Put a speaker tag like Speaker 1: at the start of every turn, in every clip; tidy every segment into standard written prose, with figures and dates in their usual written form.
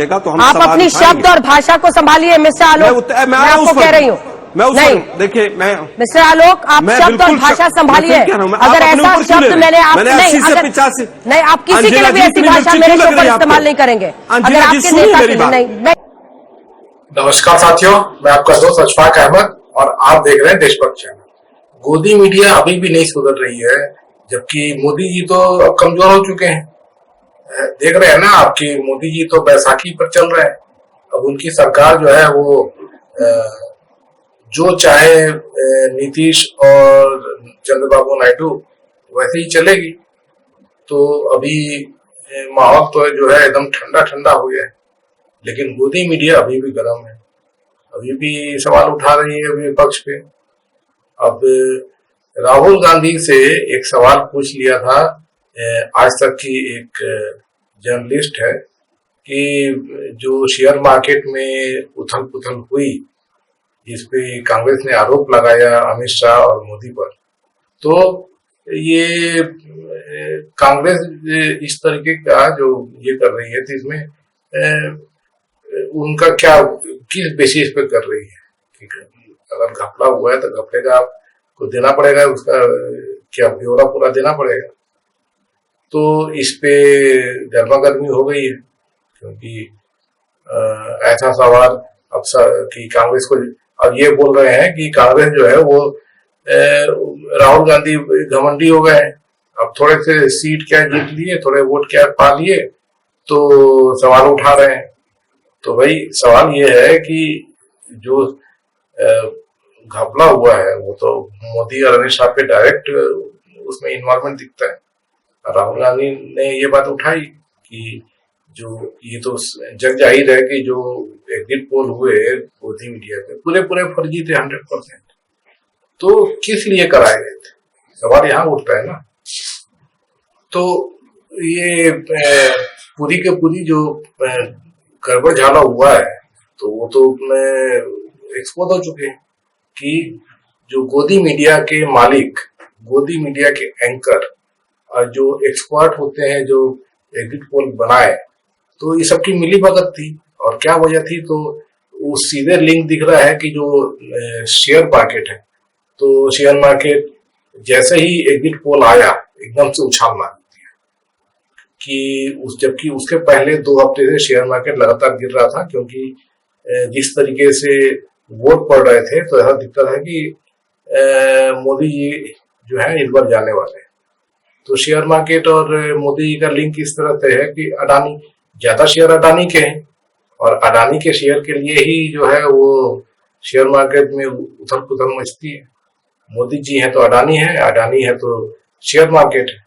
Speaker 1: रखेगा तो हम
Speaker 2: आप
Speaker 1: सवाल
Speaker 2: अपनी
Speaker 1: उठाएंगे।
Speaker 2: शब्द और भाषा को संभालिए मिस्टर आलोक, मैं आपको कह रही हूँ। नहीं
Speaker 1: देखिए, मैं
Speaker 2: मिस्टर आलोक, आप शब्द और भाषा संभालिए। अगर ऐसा शब्द मैंने आप नहीं, आप किसी के लिए भी ऐसी भाषा मेरे शो पर इस्तेमाल नहीं करेंगे। अगर आपके नेता के लिए नहीं।
Speaker 3: नमस्कार साथियों, मैं आपका दोस्त अशफाक अहमद और आप देख रहे हैं देशभक्त चैनल। गोदी मीडिया अभी भी नहीं सुधर रही है, जबकि मोदी जी तो अब कमजोर हो चुके हैं। देख रहे हैं ना आपकी, मोदी जी तो बैसाखी पर चल रहे हैं। अब उनकी सरकार जो है वो जो चाहे नीतीश और चंद्रबाबू नायडू वैसे ही चलेगी। तो अभी माहौल तो जो है एकदम ठंडा ठंडा हो गया है, लेकिन गोदी मीडिया अभी भी गर्म है, अभी भी सवाल उठा रही है विपक्ष पे। अब राहुल गांधी से एक सवाल पूछ लिया था आज तक की एक जर्नलिस्ट है कि जो शेयर मार्केट में उथल पुथल हुई, जिस पे कांग्रेस ने आरोप लगाया अमित शाह और मोदी पर, तो ये कांग्रेस इस तरीके का जो ये कर रही है, तो इसमें उनका क्या, किस बेसिस पे कर रही है? अगर घपला हुआ है तो घपले का आपको देना पड़ेगा, उसका क्या ब्यौरा पूरा देना पड़ेगा। तो इस पे गर्मा गर्मी हो गई है, क्योंकि ऐसा सवाल अब कि कांग्रेस को, अब ये बोल रहे हैं कि कांग्रेस जो है वो राहुल गांधी घमंडी हो गए हैं, अब थोड़े से सीट क्या जीत लिए, थोड़े वोट क्या पा लिए, तो सवाल उठा रहे हैं। तो भाई सवाल ये है कि जो घपला हुआ है वो तो मोदी और अमित शाह पे डायरेक्ट उसमें इन्वॉल्वमेंट दिखता है। राहुल गांधी ने ये बात उठाई कि जो ये तो जग जाहिर है कि जो एग्जिट पोल हुए गोदी मीडिया के पूरे पूरे फर्जी थे 100%, तो किस लिए कराए गए थे, सवाल यहाँ उठता है ना। तो ये पूरी के पूरी जो गड़बड़ झाला हुआ है, तो वो तो एक्सपोज हो चुके हैं कि जो गोदी मीडिया के मालिक, गोदी मीडिया के एंकर और जो एक्सपर्ट होते हैं जो एग्जिट पोल बनाए, तो ये सबकी मिली भगत थी। और क्या वजह थी, तो वो सीधे लिंक दिख रहा है कि जो शेयर मार्केट है, तो शेयर मार्केट जैसे ही एग्जिट पोल आया एकदम से उछाल मार दिया कि जबकि उसके पहले 2 हफ्ते से शेयर मार्केट लगातार गिर रहा था, क्योंकि जिस तरीके से वोट पड़ रहे थे तो ऐसा दिखता था कि मोदी जी जो है इस बार जाने वाले हैं। तो शेयर मार्केट और मोदी जी का लिंक इस तरह से है कि अडानी, ज्यादा शेयर अडानी के हैं और अडानी के शेयर के लिए ही जो है वो शेयर मार्केट में उथल पुथल मचती है। मोदी जी है तो अडानी है, अडानी है तो शेयर मार्केट है,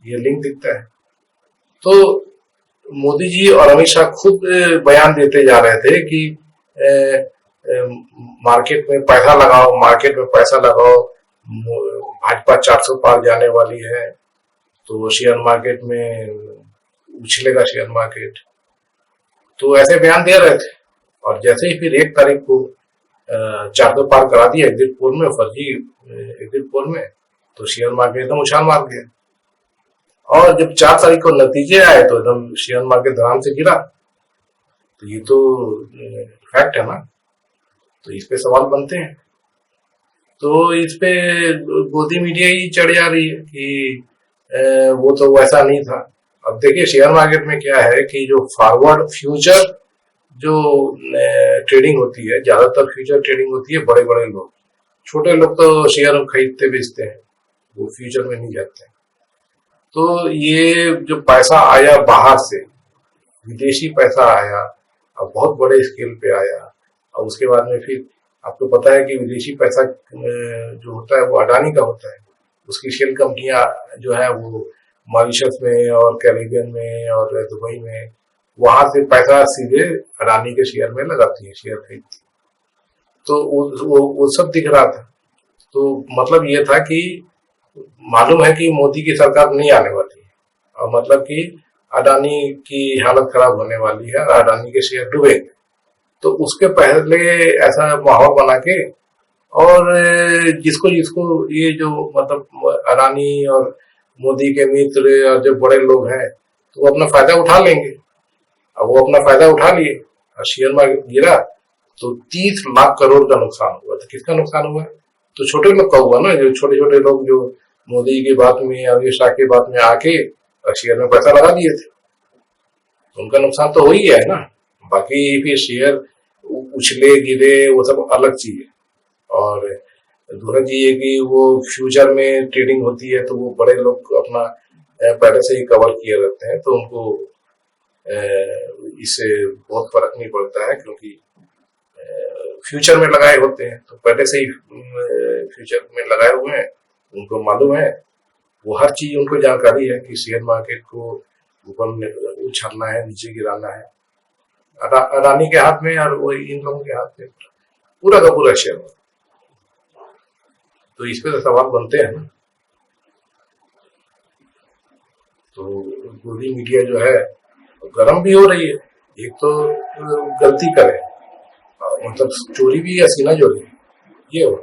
Speaker 3: ये लिंक दिखता है। तो मोदी जी और अमित शाह खुद बयान देते जा रहे थे कि मार्केट में पैसा लगाओ, मार्केट में पैसा लगाओ, भाजपा 400 पार जाने वाली है, तो शेयर मार्केट में उछलेगा शेयर मार्केट। तो ऐसे बयान दे रहे थे, और जैसे ही फिर 1 तारीख को 400 पार करा दिया एग्जिट पोल में, फर्जी एग्जिट पोल में, तो शेयर मार्केट एकदम उछाल मार गया। और जब 4 तारीख को नतीजे आए तो एकदम शेयर मार्केट धड़ाम से गिरा। तो ये तो फैक्ट है ना, तो इस पे सवाल बनते हैं। तो इस पे गोदी मीडिया ही चढ़ जा रही है कि वो तो वैसा नहीं था। अब देखिए शेयर मार्केट में क्या है कि जो फॉरवर्ड फ्यूचर जो ट्रेडिंग होती है, ज्यादातर फ्यूचर ट्रेडिंग होती है बड़े बड़े लोग, छोटे लोग तो शेयर खरीदते बेचते हैं, वो फ्यूचर में नहीं जाते। तो ये जो पैसा आया बाहर से, विदेशी पैसा आया, अब बहुत बड़े स्केल पे आया, और उसके बाद में फिर आपको पता है कि विदेशी पैसा जो होता है वो अडानी का होता है, उसकी शेल कंपनियां जो है वो मॉरिशस में और कैरिबियन में और दुबई में, वहां से पैसा सीधे अडानी के शेयर में लगाती है, शेयर खरीदती है। तो वो सब दिख रहा था। तो मतलब ये था कि मालूम है कि मोदी की सरकार नहीं आने वाली है, और मतलब कि अडानी की हालत खराब होने वाली है, अडानी के शेयर डूबेंगे। तो उसके पहले ऐसा माहौल बना के, और जिसको जिसको ये जो मतलब अडानी और मोदी के मित्र और जो बड़े लोग हैं, तो वो अपना फायदा उठा लेंगे। अब वो अपना फायदा उठा लिए और शेयर मार्केट गिरा तो 30 लाख करोड़ का नुकसान हुआ। तो किसका नुकसान हुआ? तो छोटे लोग का हुआ ना, जो छोटे छोटे लोग जो मोदी की बात में, अमित शाह की बात में आके शेयर में पैसा लगा दिए थे, उनका नुकसान तो हो ही गया है ना। बाकी फिर शेयर उछले गिरे वो सब अलग चीज है। और दूसरा चीज है कि वो फ्यूचर में ट्रेडिंग होती है तो वो बड़े लोग अपना पहले से ही कवर किए रहते हैं, तो उनको इससे बहुत फर्क नहीं पड़ता है, क्योंकि फ्यूचर में लगाए होते हैं तो पहले से ही फ्यूचर में लगाए हुए हैं, उनको मालूम है, वो हर चीज उनको जानकारी है कि शेयर मार्केट को ऊपर उछालना है, नीचे गिराना है। अडानी के हाथ में और वही इन लोगों के हाथ में पूरा का पूरा शेयर। तो इस पे तो सवाल बनते हैं ना। तो गोदी मीडिया जो है गर्म भी हो रही है। एक तो गलती करे, मतलब चोरी भी हसीना चोरी, ये हो